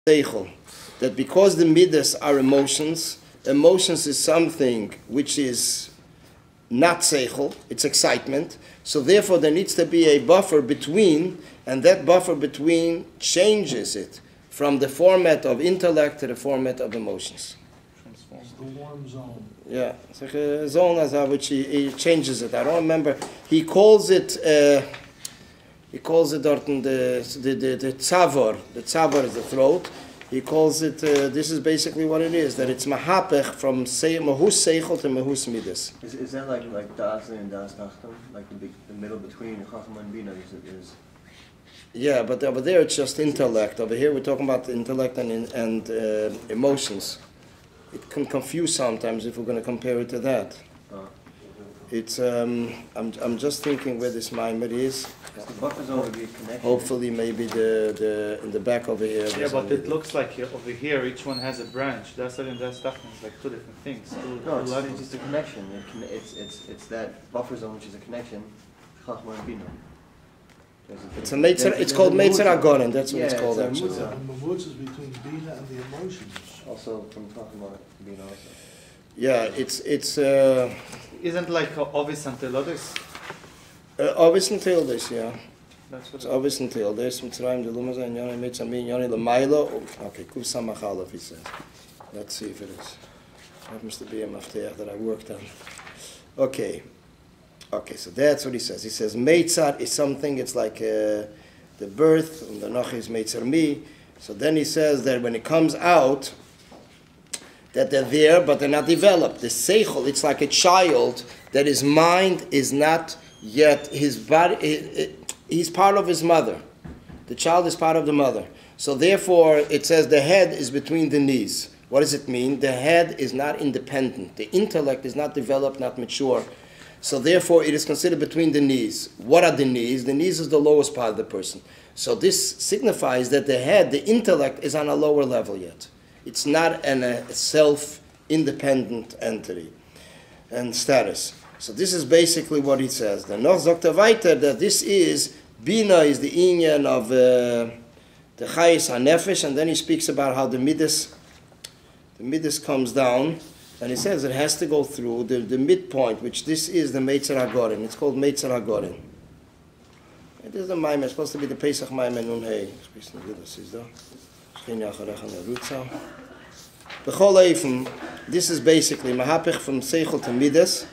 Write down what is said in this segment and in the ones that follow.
seichel, that because the midas are emotions, emotions is something which is not seichel, it's excitement. So therefore there needs to be a buffer between, and that buffer between changes it from the format of intellect to the format of emotions. It's the warm zone. Yeah, it's like a zone as which he changes it. I don't remember. He calls it dort in the tzavor. The tzavor is the throat. He calls it, this is basically what it is, that it's mahapech from mahus seichel to mahus midas. Is that like das and das tachton? Like the middle between chacham and bina is? Yeah, but over there it's just intellect. Over here we're talking about intellect and emotions. It can confuse sometimes if we're going to compare it to that. It's I'm just thinking where this MaMaar is. The buffer zone would be a connection. Hopefully, maybe the in the back over here. Yeah, but it looks like over here each one has a branch. That's it, and that's stuff. It's like two different things. No, it's just a connection. It's that buffer zone which is a connection. Chacham and bina. It's a Meitzer. It's called Meitzer Agoren. That's what it's called actually. The mamutz is between bina and the emotions. Also from chacham and bina also. Yeah, it's Isn't like obvious until others. obvious until this. Yeah, That's what it's obvious until this. Mitzrayim the Lumaz and Yoni Meitzer Min Yoni Lamaila. Okay, Kuv Samachalov he says. Let's see if it is. Happens to be a mafteach that I worked on. Okay. Okay, so that's what he says. He says Meitzar is something. It's like the birth, and the Noch is Meitzar Mi. So then he says that when it comes out, that they're there, but they're not developed. The seichel, it's like a child that his mind is not yet, his body, he's part of his mother. The child is part of the mother. So therefore, it says the head is between the knees. What does it mean? The head is not independent. The intellect is not developed, not mature. So therefore, it is considered between the knees. What are the knees? The knees is the lowest part of the person. So this signifies that the head, the intellect, is on a lower level yet. It's not a self-independent entity and status. So this is basically what he says. The Noch sagt weiter that this is, Bina is the inyan of the Chayis HaNefesh, and then he speaks about how the Midas comes down, and he says it has to go through the midpoint, which this is the Meitzer HaGoren. It's called Meitzer HaGoren. It is the MaMaar. It's supposed to be the Pesach MaMaar Nun Hey. This is basically Mahapich from Seichel to Midas,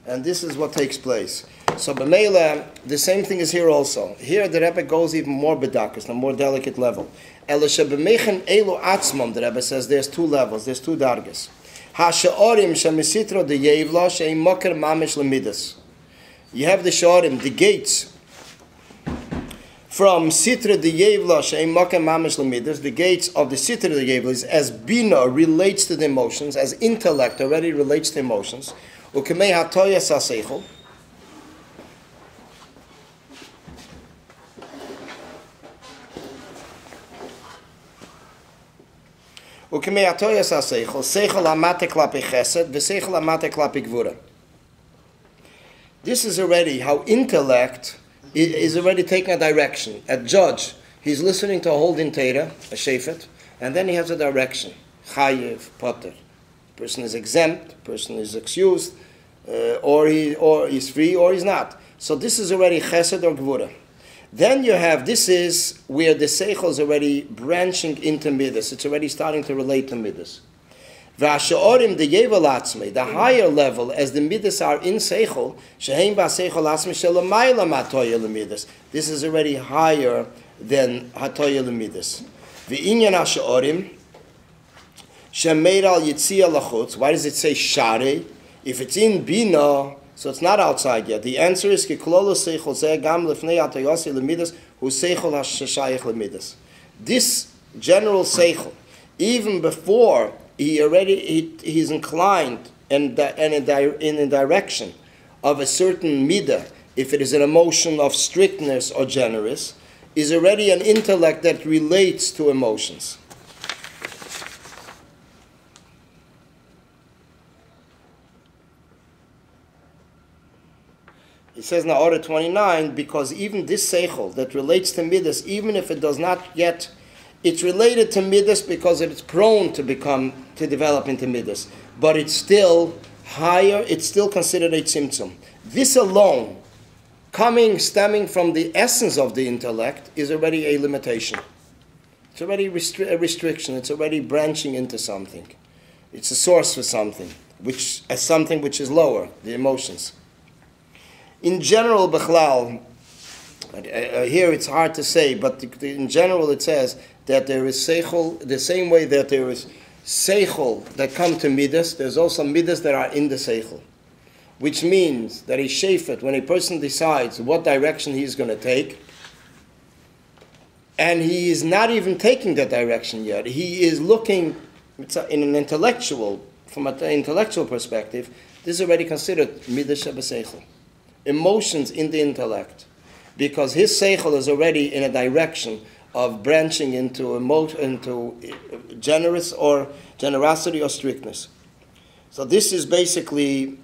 and this is what takes place. So B'meila, the same thing is here also. Here the Rebbe goes even more bedakas, a more delicate level. Elisha B'mechen Elu Atzmam, the Rebbe says there's two levels, there's two dargas. HaSha'orim Shemisitro de Yevla She'im Moker Mamish Lemidas. You have the Sha'orim, the gates, from Sitra de Yevla She'im Moker Mamish Lemidas, the gates of the Sitra de Yevla is as Bina relates to the emotions, as intellect already relates to emotions. Ukemei HaToya Saseichel. Ukemei HaToya Saseichel, Seichel Amate Klapi Chesed, V'Seichel Amate Klapi Gvura. This is already how intellect is already taking a direction. A judge, he's listening to a holding Torah, a shefet, and then he has a direction. Chayev, Potter. Person is exempt, person is excused, or he's free, or he's not. So this is already chesed or gvura. Then you have, this is where the seichel is already branching into midas. It's already starting to relate to midas. V'asha'orim the yevel atzmei, the higher level, as the midas are in seichel, sheheim ba'seichel atzmei shelamayla ma'atoya lemidas. This is already higher than hatoya lemidas. V'inyan ha'sha'orim, shemeir al yitzia lachutz. Why does it say share? If it's in bina, so it's not outside yet. The answer is kiklolo seichel zeh gam lefnei hatoyasi lemidas hu seichel ha'shashayich lemidas. This general seichel, even before he's inclined in a direction of a certain midah, if it is an emotion of strictness or generous, is already an intellect that relates to emotions. It says in Order 29, because even this seichel that relates to midas, even if it does not yet It's related to midas because it's prone to develop into midas, but it's still higher. It's still considered a tzimtzum. This alone, stemming from the essence of the intellect, is already a limitation. It's already a restriction. It's already branching into something. It's a source for something, which is lower, the emotions. In general, Bechlal, here it's hard to say, but in general it says that there is seichel, the same way that there is seichel that come to midas, there's also midas that are in the seichel. Which means that a shefet, when a person decides what direction he's going to take, and he is not even taking that direction yet, he is looking in an intellectual, from an intellectual perspective, this is already considered midas shebaseichel. Emotions in the intellect. Because his seichel is already in a direction of branching into generosity or strictness. So this is basically,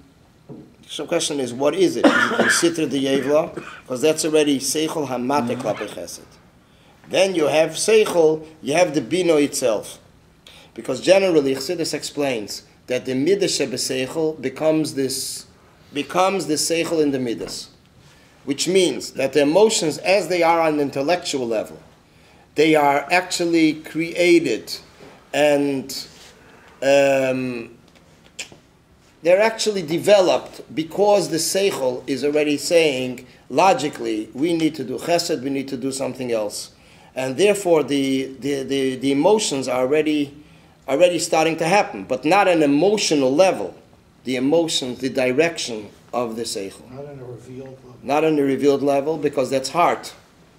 the question is, what is it? Is it considered the yevla? Because that's already seichel hamate klape chesed. Then you have seichel, you have the bino itself. Because generally, Chassidus explains that the midas shebeseichel becomes the seichel in the midas. Which means that the emotions, as they are on the intellectual level, they are actually created and they're actually developed because the seichel is already saying, logically, we need to do chesed, we need to do something else. And therefore the emotions are already starting to happen, but not an emotional level. The emotions, the direction of the seichel. Not in a revealed level. Not on the revealed level, because that's heart.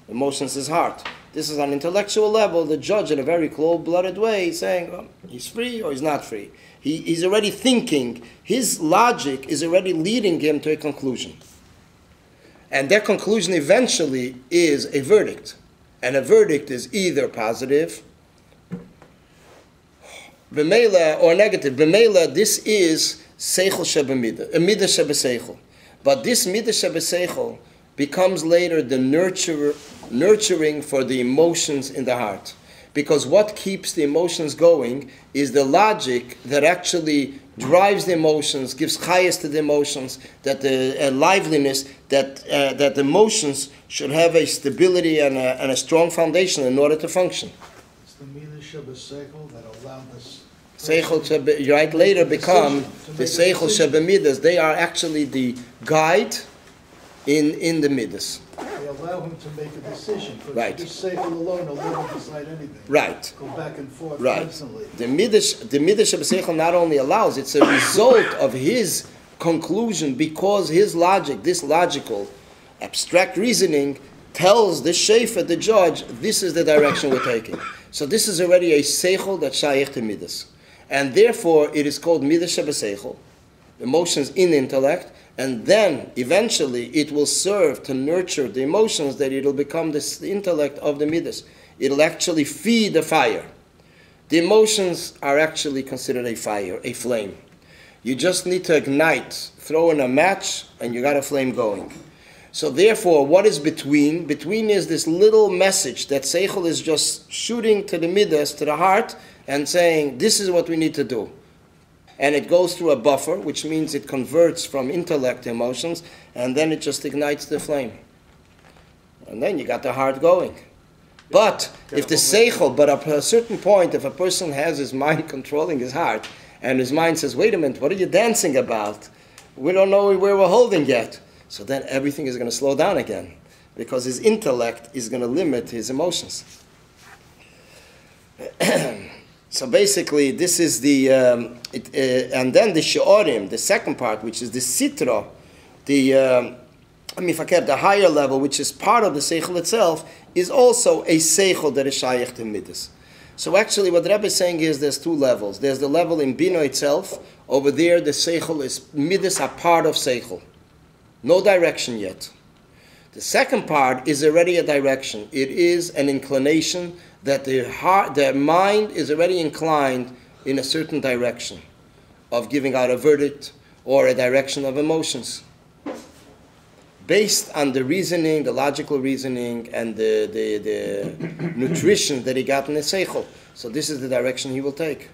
Emotions is heart. This is on intellectual level, the judge in a very cold-blooded way is saying, oh, he's free or he's not free. He's already thinking, his logic is already leading him to a conclusion. And that conclusion eventually is a verdict. And a verdict is either positive, b'meila, or negative. B'meila, this is seichel shebemidah, a midah shebeseichel. But this midah shebeseichel becomes later the nurturing for the emotions in the heart. Because what keeps the emotions going is the logic that actually drives the emotions, gives chayas to the emotions, that the liveliness, that the emotions should have a stability and a strong foundation in order to function. It's the midah shebeseichel that allowed this. Seichel right later become the seichel shebemidas. They are actually the guide in the midas. They allow him to make a decision. But Right. This seichel alone will never decide anything. Right. Go back and forth Right. constantly. The midas shebeseichel not only allows, it's a result of his conclusion, because his logic, this logical, abstract reasoning, tells the shefer, the judge, this is the direction we're taking. So this is already a seichel that shaykh to midas. And therefore, it is called midas shebeseichel, emotions in the intellect, and then eventually it will serve to nurture the emotions that it'll become the intellect of the midas. It'll actually feed the fire. The emotions are actually considered a fire, a flame. You just need to ignite, throw in a match, and you got a flame going. So therefore, what is between? Between is this little message that seichel is just shooting to the midas, to the heart, and saying, this is what we need to do. And it goes through a buffer, which means it converts from intellect to emotions, and then it just ignites the flame. And then you got the heart going. But if the seichel, but at a certain point, if a person has his mind controlling his heart, and his mind says, wait a minute, what are you dancing about? We don't know where we're holding yet. So then everything is going to slow down again, because his intellect is going to limit his emotions. So basically, this is the, and then the she'orim, the second part, which is the sitra, the higher level, which is part of the seichel itself, is also a seichel that is shaykh to midas. So actually, what the Rebbe is saying is there's two levels. There's the level in bino itself. Over there, the seichel is midas are part of seichel. No direction yet. The second part is already a direction. It is an inclination that the mind is already inclined in a certain direction of giving out a verdict or a direction of emotions. based on the reasoning, the logical reasoning, and the nutrition that he got in his seichel. So this is the direction he will take.